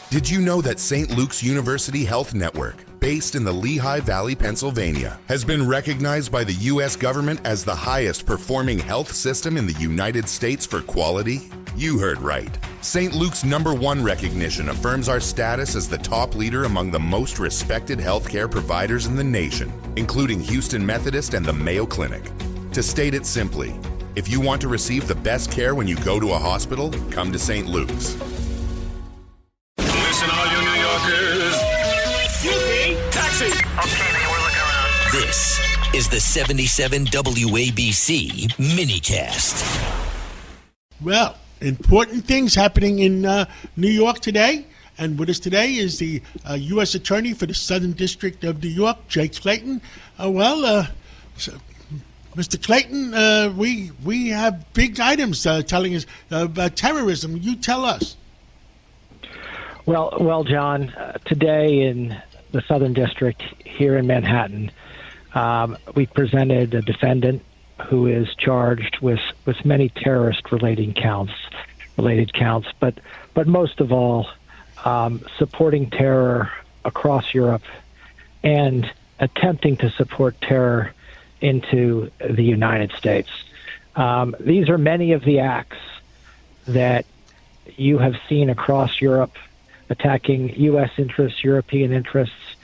Did you know that St. Luke's University Health Network, based in the Lehigh Valley, Pennsylvania, has been recognized by the U.S. government as the highest performing health system in the United States for quality? You heard right. St. Luke's #1 recognition affirms our status as the top leader among the most respected healthcare providers in the nation, including Houston Methodist and the Mayo Clinic. To state it simply, if you want to receive the best care when you go to a hospital, come to St. Luke's. Listen, all you New Yorkers. Taxi! Okay, man, we're looking around. This is the 77 WABC minicast. Well, important things happening in New York today. And with us today is the U.S. Attorney for the Southern District of New York, Clayton. Mr. Clayton, we have big items telling us about terrorism. You tell us. Well, John, today in the Southern District here in Manhattan, we presented a defendant who is charged with many terrorist-related counts, but most of all, supporting terror across Europe and attempting to support terror into the United States. These are many of the acts that you have seen across Europe attacking U.S. interests, European interests,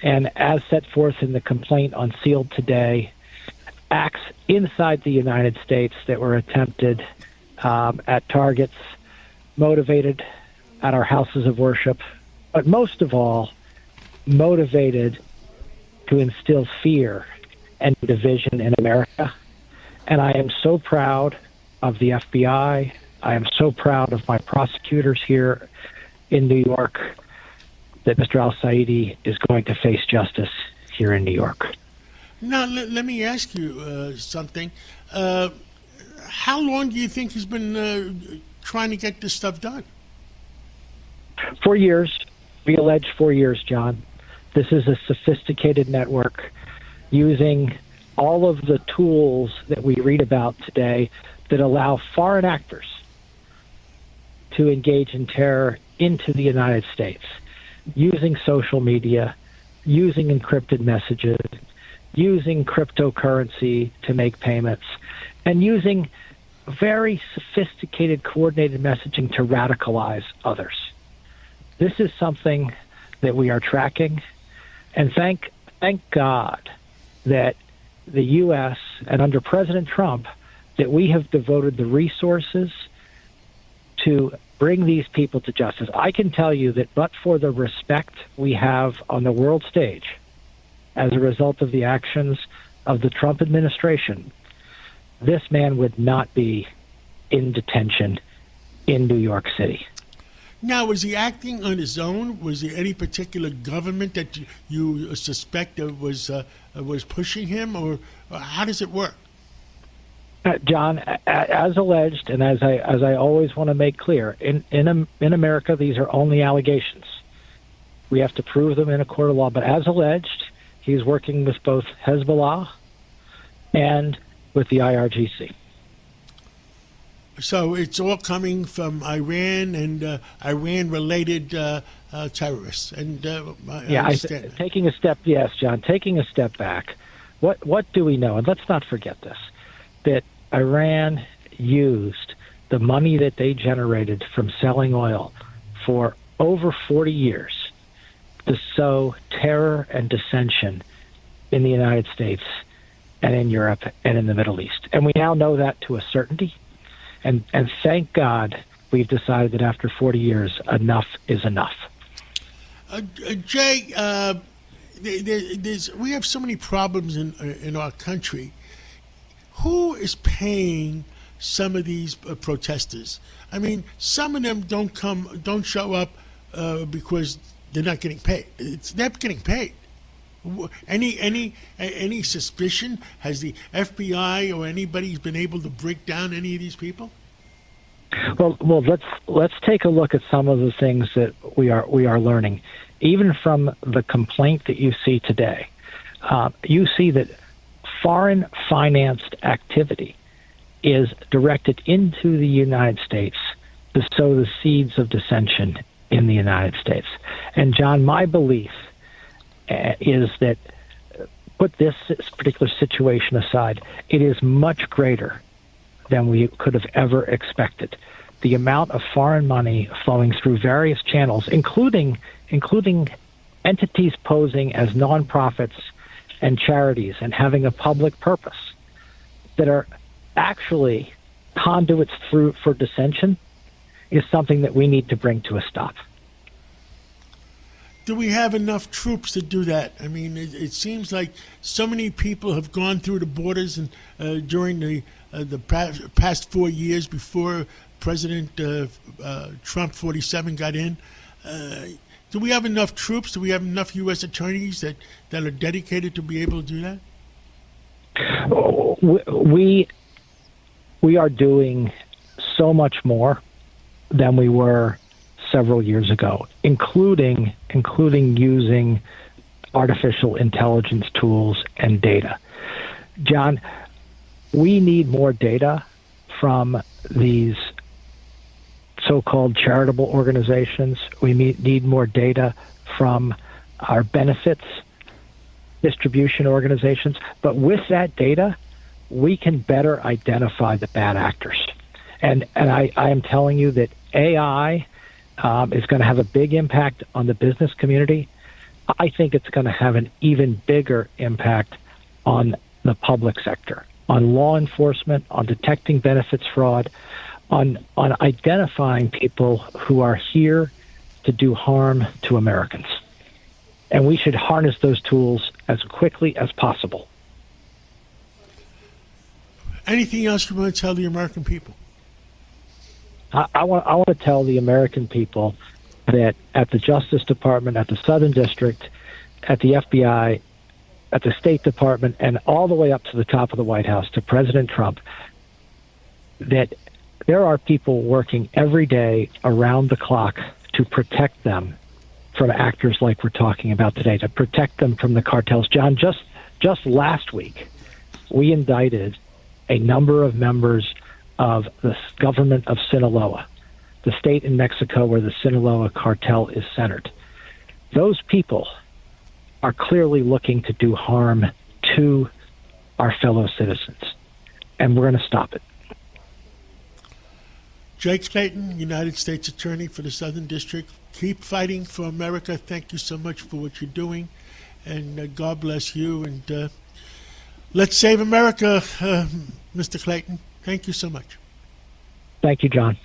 and as set forth in the complaint unsealed today, acts inside the United States that were attempted at targets motivated at our houses of worship, but most of all, motivated to instill fear and division in America. And I am so proud of the FBI. I am so proud of my prosecutors here in New York that Mr. al-Saidi is going to face justice here in New York. Now, let me ask you something. How long do you think he's been trying to get this stuff done? 4 years. We allege 4 years, John. This is a sophisticated network using all of the tools that we read about today that allow foreign actors to engage in terror into the United States, using social media, using encrypted messages, using cryptocurrency to make payments, and using very sophisticated, coordinated messaging to radicalize others. This is something that we are tracking, and thank God that the U.S. and under President Trump, that we have devoted the resources to bring these people to justice. I can tell you that but for the respect we have on the world stage as a result of the actions of the Trump administration, this man would not be in detention in New York City. Now, was he acting on his own? Was there any particular government that you suspect was pushing him, or how does it work? John, as alleged, and as I always want to make clear, in America, these are only allegations. We have to prove them in a court of law. But as alleged, he's working with both Hezbollah and with the IRGC. So it's all coming from Iran and Iran-related terrorists. And taking a step, yes, John, taking a step back. What do we know? And let's not forget this: that Iran used the money that they generated from selling oil for over 40 years to sow terror and dissension in the United States and in Europe and in the Middle East. And we now know that to a certainty. And thank God we've decided that after 40 years, enough is enough. Jay, we have so many problems in our country. Who is paying some of these protesters? I mean, some of them don't show up because they're not getting paid. They're getting paid. Any suspicion? Has the FBI or anybody been able to break down any of these people? Well, let's take a look at some of the things that we are learning, even from the complaint that you see today. You see that foreign financed activity is directed into the United States to sow the seeds of dissension in the United States. And John, my belief is that, put this particular situation aside, it is much greater than we could have ever expected. The amount of foreign money flowing through various channels, including entities posing as nonprofits and charities and having a public purpose, that are actually conduits for dissension, is something that we need to bring to a stop. Do we have enough troops to do that? I mean, it seems like so many people have gone through the borders and during the past 4 years before President Trump 47 got in. Do we have enough troops? Do we have enough U.S. attorneys that are dedicated to be able to do that? We are doing so much more than we were several years ago, including using artificial intelligence tools and data. John, we need more data from these so-called charitable organizations. We need more data from our benefits distribution organizations. But with that data, we can better identify the bad actors. And I am telling you that AI is going to have a big impact on the business community. I think it's going to have an even bigger impact on the public sector, on law enforcement, on detecting benefits fraud, on identifying people who are here to do harm to Americans. And we should harness those tools as quickly as possible. Anything else you want to tell the American people? I want to tell the American people that at the Justice Department, at the Southern District, at the FBI, at the State Department, and all the way up to the top of the White House, to President Trump, that there are people working every day around the clock to protect them from actors like we're talking about today, to protect them from the cartels. John, just last week, we indicted a number of members of the government of Sinaloa, the state in Mexico where the Sinaloa cartel is centered. Those people are clearly looking to do harm to our fellow citizens, and we're going to stop it. Jake Clayton, United States Attorney for the Southern District. Keep fighting for America. Thank you so much for what you're doing, and God bless you. And let's save America, Mr. Clayton. Thank you so much. Thank you, John.